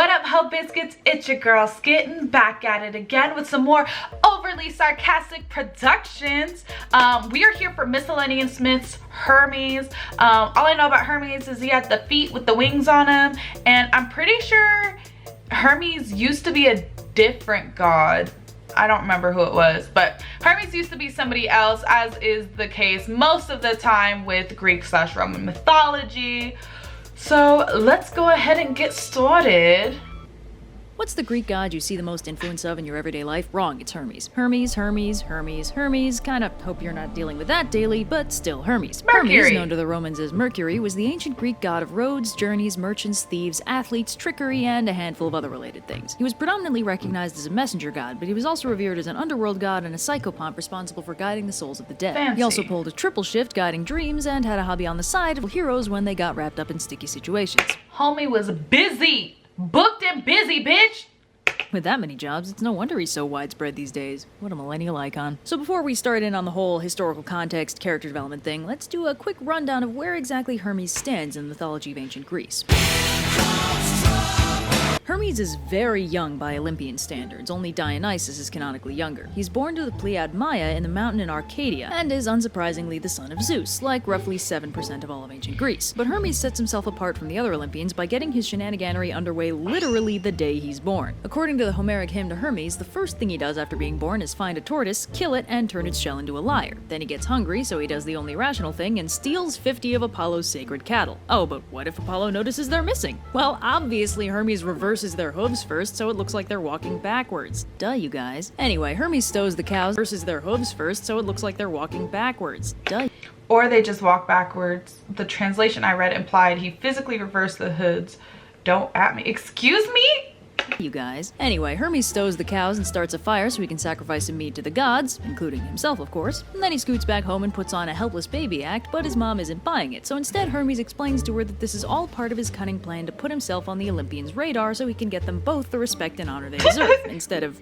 What up, Ho Biscuits? It's your girl Skitten, back at it again with some more overly sarcastic productions. We are here for Miscellaneous Myths, Hermes. All I know about Hermes is he had the feet with the wings on him, and I'm pretty sure Hermes used to be a different god. I don't remember who it was, but Hermes used to be somebody else, as is the case most of the time with Greek/Roman mythology. So let's go ahead and get started. What's the Greek god you see the most influence of in your everyday life? Wrong, it's Hermes. Hermes, Hermes, Hermes, Hermes. Kinda hope you're not dealing with that daily, but still Hermes. Mercury. Hermes, known to the Romans as Mercury, was the ancient Greek god of roads, journeys, merchants, thieves, athletes, trickery, and a handful of other related things. He was predominantly recognized as a messenger god, but he was also revered as an underworld god and a psychopomp responsible for guiding the souls of the dead. Fancy. He also pulled a triple shift, guiding dreams, and had a hobby on the side of heroes when they got wrapped up in sticky situations. Homie was busy. Booked and busy, bitch. With that many jobs, it's no wonder he's so widespread these days. What a millennial icon. So before we start in on the whole historical context, character development thing, let's do a quick rundown of where exactly Hermes stands in the mythology of ancient Greece. Hermes is very young by Olympian standards, only Dionysus is canonically younger. He's born to the Pleiad Maya in the mountain in Arcadia, and is unsurprisingly the son of Zeus, like roughly 7% of all of ancient Greece. But Hermes sets himself apart from the other Olympians by getting his shenaniganery underway literally the day he's born. According to the Homeric hymn to Hermes, the first thing he does after being born is find a tortoise, kill it, and turn its shell into a lyre. Then he gets hungry, so he does the only rational thing and steals 50 of Apollo's sacred cattle. Oh, but what if Apollo notices they're missing? Well, obviously Hermes reverses their hooves first, so it looks like they're walking backwards. Duh, you guys. Anyway, Hermes stows the cows versus their hooves first, so it looks like they're walking backwards. Duh. Or they just walk backwards. The translation I read implied he physically reversed the hoods. Don't at me. Excuse me? You guys. Anyway, Hermes stows the cows and starts a fire so he can sacrifice some meat to the gods, including himself, of course. And then he scoots back home and puts on a helpless baby act, but his mom isn't buying it. So instead, Hermes explains to her that this is all part of his cunning plan to put himself on the Olympians' radar so he can get them both the respect and honor they deserve, instead of,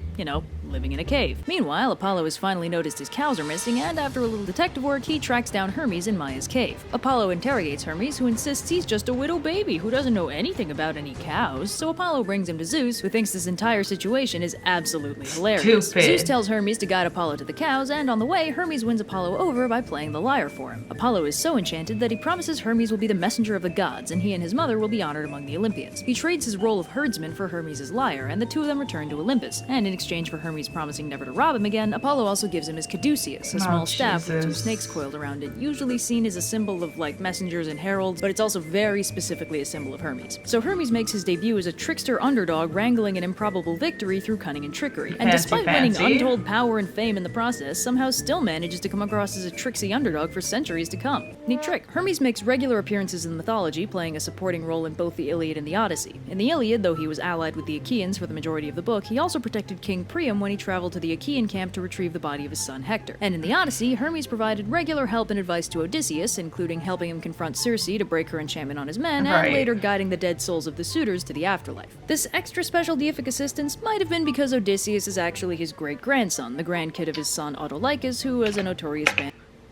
living in a cave. Meanwhile, Apollo has finally noticed his cows are missing, and after a little detective work, he tracks down Hermes in Maya's cave. Apollo interrogates Hermes, who insists he's just a widow baby who doesn't know anything about any cows, so Apollo brings him to Zeus, who thinks this entire situation is absolutely hilarious. Stupid. Zeus tells Hermes to guide Apollo to the cows, and on the way, Hermes wins Apollo over by playing the lyre for him. Apollo is so enchanted that he promises Hermes will be the messenger of the gods, and he and his mother will be honored among the Olympians. He trades his role of herdsman for Hermes' lyre, and the two of them return to Olympus, and in exchange for Hermes promising never to rob him again, Apollo also gives him his caduceus, a small staff with two snakes coiled around it, usually seen as a symbol of messengers and heralds, but it's also very specifically a symbol of Hermes. So Hermes makes his debut as a trickster underdog wrangling an improbable victory through cunning and trickery. And despite winning untold power and fame in the process, somehow still manages to come across as a tricksy underdog for centuries to come. Neat trick. Hermes makes regular appearances in mythology, playing a supporting role in both the Iliad and the Odyssey. In the Iliad, though he was allied with the Achaeans for the majority of the book, he also protected King Priam when he traveled to the Achaean camp to retrieve the body of his son Hector. And in the Odyssey, Hermes provided regular help and advice to Odysseus, including helping him confront Circe to break her enchantment on his men, and later guiding the dead souls of the suitors to the afterlife. This extra special deific assistance might have been because Odysseus is actually his great-grandson, the grandkid of his son Autolycus, who was a notorious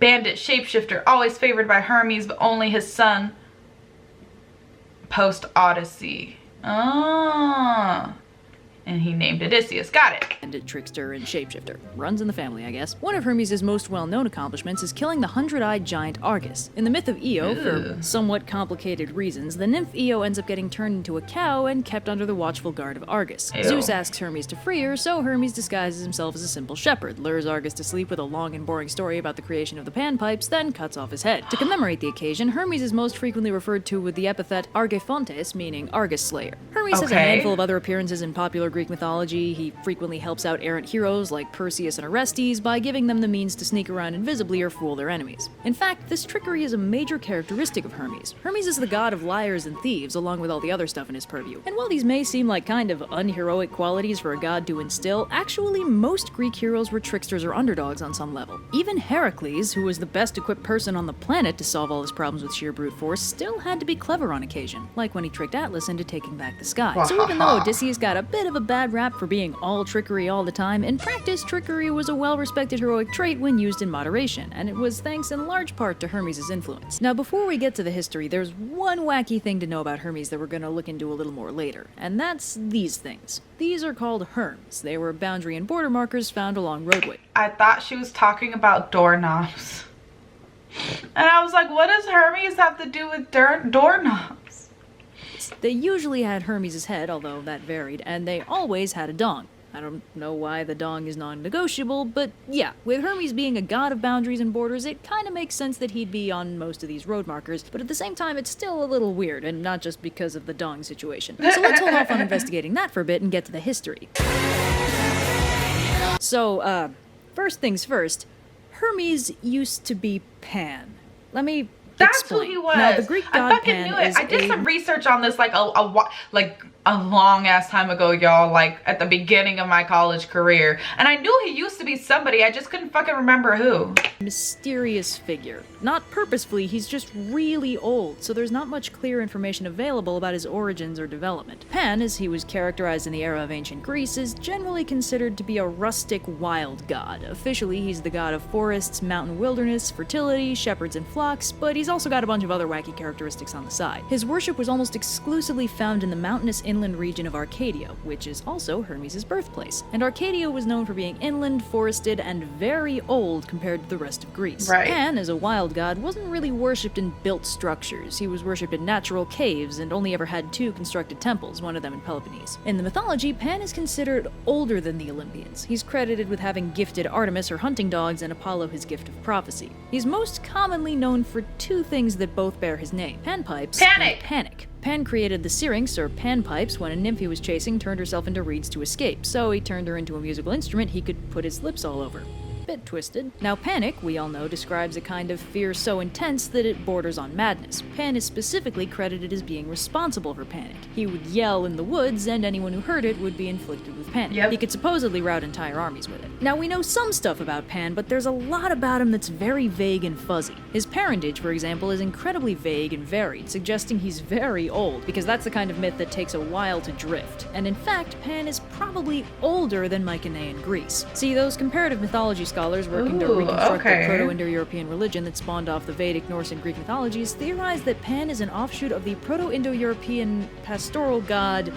bandit shapeshifter, always favored by Hermes, but only his son post-Odyssey. And he named Odysseus. Got it. Bandit, trickster, and shapeshifter. Runs in the family, I guess. One of Hermes' most well-known accomplishments is killing the 100-eyed giant Argus. In the myth of Io, for somewhat complicated reasons, the nymph Io ends up getting turned into a cow and kept under the watchful guard of Argus. Ew. Zeus asks Hermes to free her, so Hermes disguises himself as a simple shepherd, lures Argus to sleep with a long and boring story about the creation of the panpipes, then cuts off his head. To commemorate the occasion, Hermes is most frequently referred to with the epithet Argefontes, meaning Argus Slayer. Hermes has a handful of other appearances in popular Greek mythology. He frequently helps out errant heroes like Perseus and Orestes by giving them the means to sneak around invisibly or fool their enemies. In fact, this trickery is a major characteristic of Hermes. Hermes is the god of liars and thieves, along with all the other stuff in his purview. And while these may seem like kind of unheroic qualities for a god to instill, actually most Greek heroes were tricksters or underdogs on some level. Even Heracles, who was the best equipped person on the planet to solve all his problems with sheer brute force, still had to be clever on occasion, like when he tricked Atlas into taking back the sky. So even though Odysseus got a bit of a bad rap for being all trickery all the time, in practice, trickery was a well-respected heroic trait when used in moderation, and it was thanks in large part to Hermes' influence. Now, before we get to the history, there's one wacky thing to know about Hermes that we're gonna look into a little more later, and that's these things. These are called Herms. They were boundary and border markers found along roadways. I thought she was talking about doorknobs. And I was like, what does Hermes have to do with doorknobs? They usually had Hermes' head, although that varied, and they always had a dong. I don't know why the dong is non-negotiable, but yeah, with Hermes being a god of boundaries and borders, it kinda makes sense that he'd be on most of these road markers, but at the same time, it's still a little weird, and not just because of the dong situation. So let's hold off on investigating that for a bit and get to the history. So, first things first, Hermes used to be Pan. Let me That's explain. who he was. Now, the Greek god I fucking Pan knew it. is I did some research on this like a long ass time ago, y'all, like at the beginning of my college career. And I knew he used to be somebody. I just couldn't fucking remember who. Mysterious figure. Not purposefully, he's just really old, so there's not much clear information available about his origins or development. Pan, as he was characterized in the era of ancient Greece, is generally considered to be a rustic wild god. Officially, he's the god of forests, mountain wilderness, fertility, shepherds and flocks, but he's also got a bunch of other wacky characteristics on the side. His worship was almost exclusively found in the mountainous inland region of Arcadia, which is also Hermes' birthplace. And Arcadia was known for being inland, forested, and very old compared to the rest of Greece. Right. Pan, as a wild god, wasn't really worshipped in built structures. He was worshipped in natural caves and only ever had 2 constructed temples, one of them in Peloponnese. In the mythology, Pan is considered older than the Olympians. He's credited with having gifted Artemis her hunting dogs and Apollo his gift of prophecy. He's most commonly known for 2 things that both bear his name: panpipes and panic. Pan created the syrinx, or panpipes, when a nymph he was chasing turned herself into reeds to escape, so he turned her into a musical instrument he could put his lips all over. Bit twisted. Now, panic, we all know, describes a kind of fear so intense that it borders on madness. Pan is specifically credited as being responsible for panic. He would yell in the woods, and anyone who heard it would be inflicted with panic. Yep. He could supposedly rout entire armies with it. Now, we know some stuff about Pan, but there's a lot about him that's very vague and fuzzy. His parentage, for example, is incredibly vague and varied, suggesting he's very old, because that's the kind of myth that takes a while to drift. And in fact, Pan is probably older than Mycenaean Greece. See, those comparative mythology scholars working to reconstruct the Proto-Indo-European religion that spawned off the Vedic, Norse, and Greek mythologies theorize that Pan is an offshoot of the Proto-Indo-European pastoral god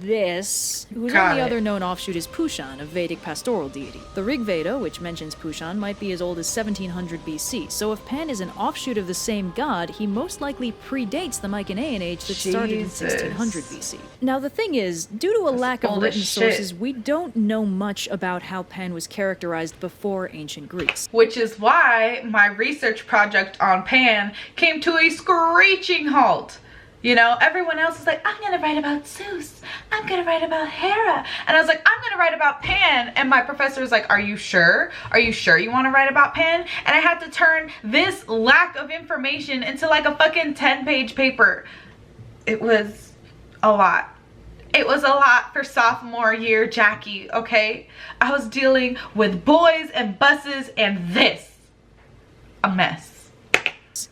whose only other known offshoot is Pushan, a Vedic pastoral deity. The Rig Veda, which mentions Pushan, might be as old as 1700 BC, so if Pan is an offshoot of the same god, he most likely predates the Mycenaean age that started in 1600 BC. Now the thing is, due to a lack of written sources, we don't know much about how Pan was characterized before ancient Greece. Which is why my research project on Pan came to a screeching halt. You know, everyone else is like, I'm gonna write about Zeus. I'm gonna write about Hera. And I was like, I'm gonna write about Pan. And my professor was like, are you sure? Are you sure you wanna write about Pan? And I had to turn this lack of information into like a fucking 10-page paper. It was a lot. It was a lot for sophomore year Jackie, okay? I was dealing with boys and buses and this. A mess.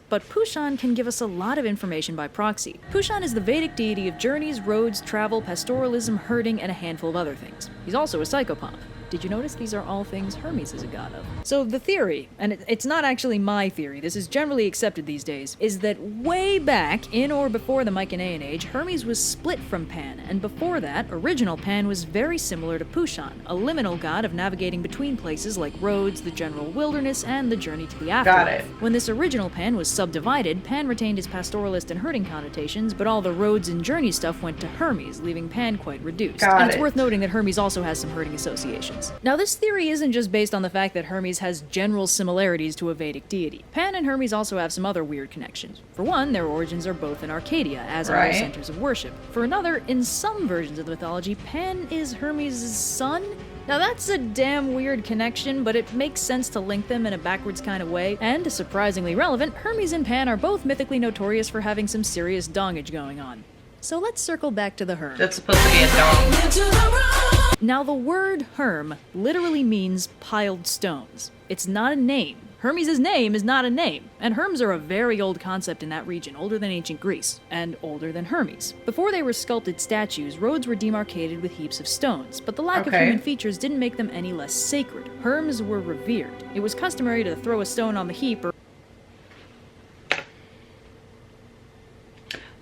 But Pushan can give us a lot of information by proxy. Pushan is the Vedic deity of journeys, roads, travel, pastoralism, herding, and a handful of other things. He's also a psychopomp. Did you notice these are all things Hermes is a god of? So the theory, and it's not actually my theory, this is generally accepted these days, is that way back, in or before the Mycenaean age, Hermes was split from Pan, and before that, original Pan was very similar to Pushan, a liminal god of navigating between places like roads, the general wilderness, and the journey to the afterlife. Got it. When this original Pan was subdivided, Pan retained his pastoralist and herding connotations, but all the roads and journey stuff went to Hermes, leaving Pan quite reduced. And it's worth noting that Hermes also has some herding associations. Now, this theory isn't just based on the fact that Hermes has general similarities to a Vedic deity. Pan and Hermes also have some other weird connections. For one, their origins are both in Arcadia, as are their centers of worship. For another, in some versions of the mythology, Pan is Hermes' son? Now that's a damn weird connection, but it makes sense to link them in a backwards kind of way. And, surprisingly relevant, Hermes and Pan are both mythically notorious for having some serious dongage going on. So let's circle back to the Herm. That's supposed to be a dong. Now the word Herm literally means piled stones. It's not a name. Hermes' name is not a name, and Herms are a very old concept in that region, older than ancient Greece, and older than Hermes. Before they were sculpted statues, roads were demarcated with heaps of stones, but the lack of human features didn't make them any less sacred. Herms were revered. It was customary to throw a stone on the heap or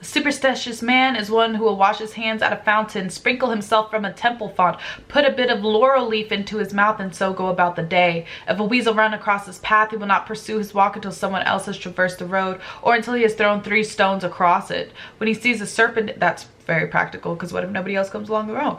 A superstitious man is one who will wash his hands at a fountain, sprinkle himself from a temple font, put a bit of laurel leaf into his mouth, and so go about the day. If a weasel run across his path, he will not pursue his walk until someone else has traversed the road, or until he has thrown 3 stones across it. When he sees a serpent, that's very practical, because what if nobody else comes along the road?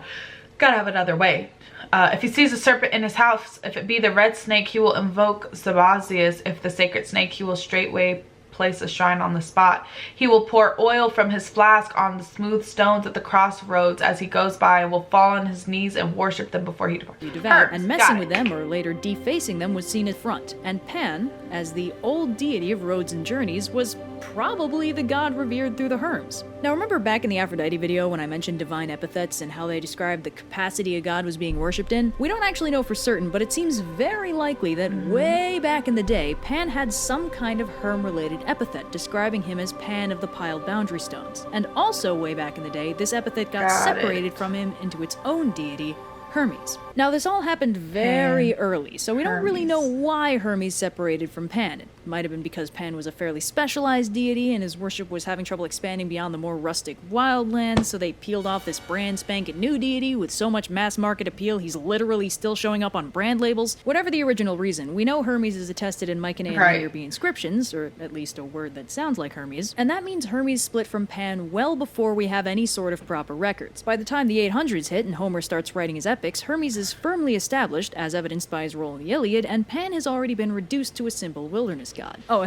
Gotta have another way. If he sees a serpent in his house, if it be the red snake, he will invoke Sabazius. If the sacred snake, he will straightway place a shrine on the spot. He will pour oil from his flask on the smooth stones at the crossroads as he goes by, and will fall on his knees and worship them before he departs. And messing with them or later defacing them was seen as front. And Pan, as the old deity of roads and journeys, was probably the god revered through the Herms. Now remember back in the Aphrodite video when I mentioned divine epithets and how they described the capacity a god was being worshipped in? We don't actually know for certain, but it seems very likely that way back in the day, Pan had some kind of Herm-related epithet describing him as Pan of the piled boundary stones. And also way back in the day, this epithet got separated from him into its own deity, Hermes. Now this all happened very early, so we don't really know why Hermes separated from Pan. It might have been because Pan was a fairly specialized deity and his worship was having trouble expanding beyond the more rustic wildlands, so they peeled off this brand spanking new deity with so much mass market appeal he's literally still showing up on brand labels. Whatever the original reason, we know Hermes is attested in Mycenaean and Arabian inscriptions, or at least a word that sounds like Hermes, and that means Hermes split from Pan well before we have any sort of proper records. By the time the 800s hit and Homer starts writing his epics, Hermes is firmly established, as evidenced by his role in the Iliad, and Pan has already been reduced to a simple wilderness god. Oh,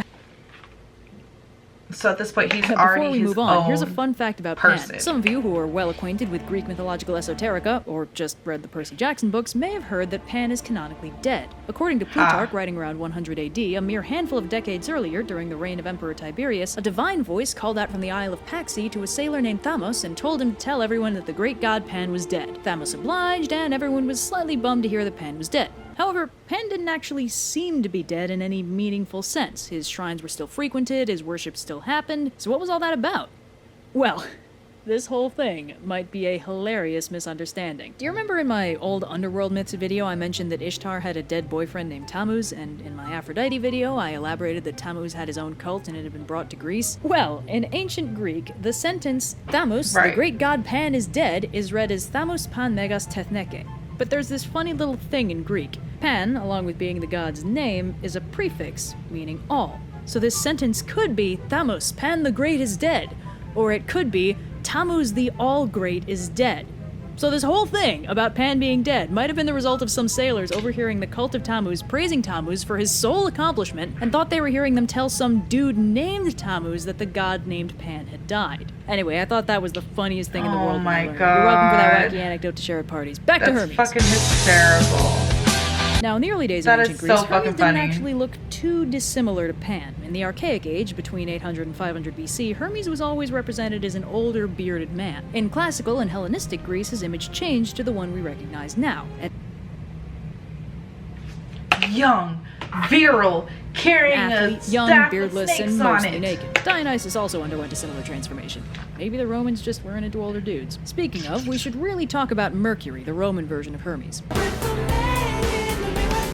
so at this point he's already before we move on, here's a fun fact about person. Pan. Some of you who are well acquainted with Greek mythological esoterica, or just read the Percy Jackson books, may have heard that Pan is canonically dead. According to Plutarch, writing around 100 AD, a mere handful of decades earlier, during the reign of Emperor Tiberius, a divine voice called out from the Isle of Paxi to a sailor named Thamos and told him to tell everyone that the great god Pan was dead. Thamos obliged, and everyone was slightly bummed to hear that Pan was dead. However, Pan didn't actually seem to be dead in any meaningful sense. His shrines were still frequented, his worship still happened, so what was all that about? Well, this whole thing might be a hilarious misunderstanding. Do you remember in my old Underworld Myths video I mentioned that Ishtar had a dead boyfriend named Tammuz, and in my Aphrodite video I elaborated that Tammuz had his own cult and it had been brought to Greece? Well, in ancient Greek, the sentence, Thamos, the great god Pan is dead, is read as Thamos pan megas tethneke. But there's this funny little thing in Greek. Pan, along with being the god's name, is a prefix, meaning all. So this sentence could be, Thamos, Pan the Great is dead. Or it could be, Tammuz the All-Great is dead. So this whole thing about Pan being dead might have been the result of some sailors overhearing the cult of Tammuz praising Tammuz for his sole accomplishment and thought they were hearing them tell some dude named Tammuz that the god named Pan had died. Anyway, I thought that was the funniest thing in the world. Oh my god. You're welcome for that wacky anecdote to share at parties. Back to Hermes. That's fucking hysterical. Now, in the early days of ancient Greece, Hermes didn't funny. actually look too dissimilar to Pan. In the Archaic Age, between 800 and 500 BC, Hermes was always represented as an older, bearded man. In classical and Hellenistic Greece, his image changed to the one we recognize now. Young, virile, carrying athlete, a young, staff beardless, with snakes and on mostly it. naked. Dionysus also underwent a similar transformation. Maybe the Romans just weren't into older dudes. Speaking of, we should really talk about Mercury, the Roman version of Hermes.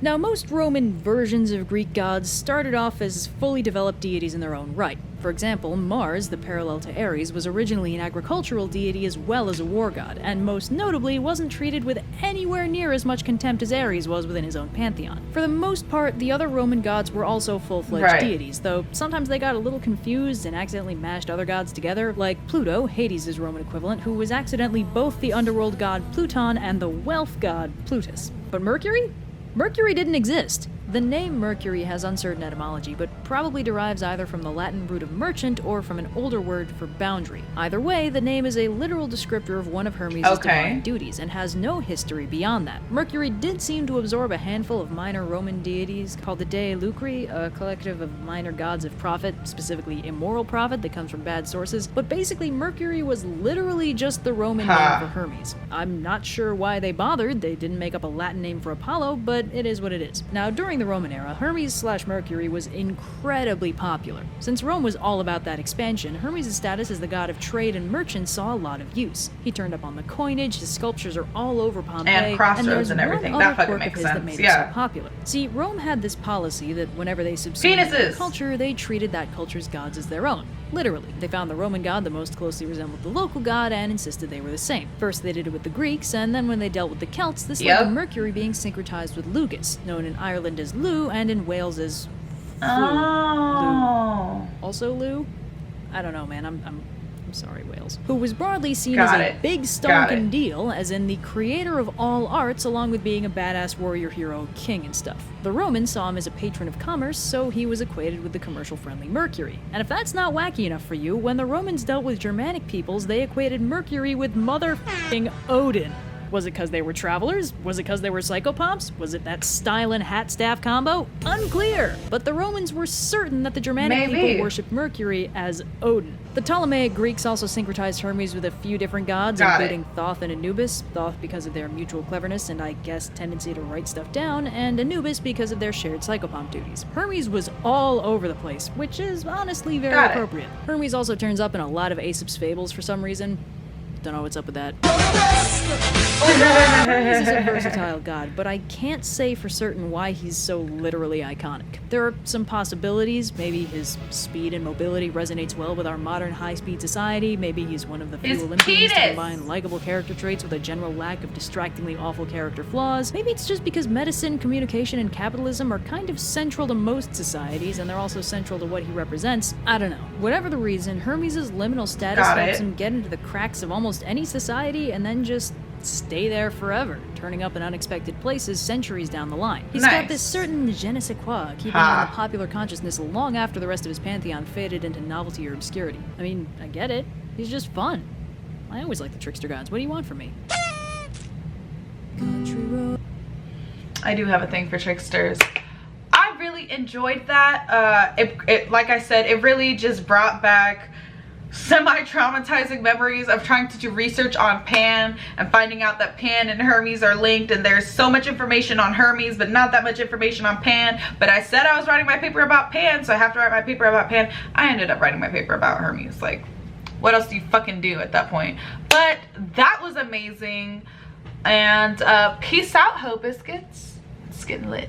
Now, most Roman versions of Greek gods started off as fully developed deities in their own right. For example, Mars, the parallel to Ares, was originally an agricultural deity as well as a war god, and most notably wasn't treated with anywhere near as much contempt as Ares was within his own pantheon. For the most part, the other Roman gods were also full-fledged deities, though sometimes they got a little confused and accidentally mashed other gods together, like Pluto, Hades' Roman equivalent, who was accidentally both the underworld god Pluton and the wealth god Plutus. But Mercury? Mercury didn't exist. The name Mercury has uncertain etymology, but probably derives either from the Latin root of merchant or from an older word for boundary. Either way, the name is a literal descriptor of one of Hermes' divine duties, and has no history beyond that. Mercury did seem to absorb a handful of minor Roman deities called the Dei Lucri, a collective of minor gods of profit, specifically immoral profit that comes from bad sources, but basically Mercury was literally just the Roman name for Hermes. I'm not sure why they bothered. They didn't make up a Latin name for Apollo, but it is what it is. Now, during the Roman era, Hermes/Mercury was incredibly popular. Since Rome was all about that expansion, Hermes' status as the god of trade and merchants saw a lot of use. He turned up on the coinage, his sculptures are all over Pompeii, and crossroads and everything. That fucking makes sense. That made it so popular. See, Rome had this policy that whenever they subsumed their culture, they treated that culture's gods as their own. Literally, they found the Roman god the most closely resembled the local god and insisted they were the same. First they did it with the Greeks, and then when they dealt with the Celts, this led to Mercury being syncretized with Lugus, known in Ireland as Lou and in Wales as Flu. Oh. Lou. Also Lou? I don't know, man. I'm sorry, Wales. Who was broadly seen as a big stonking deal, as in the creator of all arts, along with being a badass warrior hero, king and stuff. The Romans saw him as a patron of commerce, so he was equated with the commercial-friendly Mercury. And if that's not wacky enough for you, when the Romans dealt with Germanic peoples, they equated Mercury with motherfucking Odin. Was it because they were travelers? Was it because they were psychopomps? Was it that style and hat staff combo? Unclear! But the Romans were certain that the Germanic people worshipped Mercury as Odin. The Ptolemaic Greeks also syncretized Hermes with a few different gods, including Thoth and Anubis. Thoth because of their mutual cleverness and I guess tendency to write stuff down, and Anubis because of their shared psychopomp duties. Hermes was all over the place, which is honestly very appropriate. Hermes also turns up in a lot of Aesop's fables for some reason. Don't know what's up with that. Hermes is a versatile god, but I can't say for certain why he's so literally iconic. There are some possibilities. Maybe his speed and mobility resonates well with our modern high-speed society. Maybe he's one of the few Olympians to combine likable character traits with a general lack of distractingly awful character flaws. Maybe it's just because medicine, communication, and capitalism are kind of central to most societies, and they're also central to what he represents. I don't know. Whatever the reason, Hermes' liminal status helps him get into the cracks of almost any society and then just stay there forever, turning up in unexpected places centuries down the line. He's got this certain je ne sais quoi, keeping him in the popular consciousness long after the rest of his pantheon faded into novelty or obscurity. I mean, I get it. He's just fun. I always like the trickster gods. What do you want from me? I do have a thing for tricksters. I really enjoyed that. Like I said, it really just brought back semi-traumatizing memories of trying to do research on Pan and finding out that Pan and Hermes are linked, and there's so much information on Hermes but not that much information on Pan. But I said I was writing my paper about Pan, so I have to write my paper about Pan. I ended up writing my paper about Hermes. Like, what else do you fucking do at that point? But that was amazing. And peace out, Ho Biscuits. It's getting lit.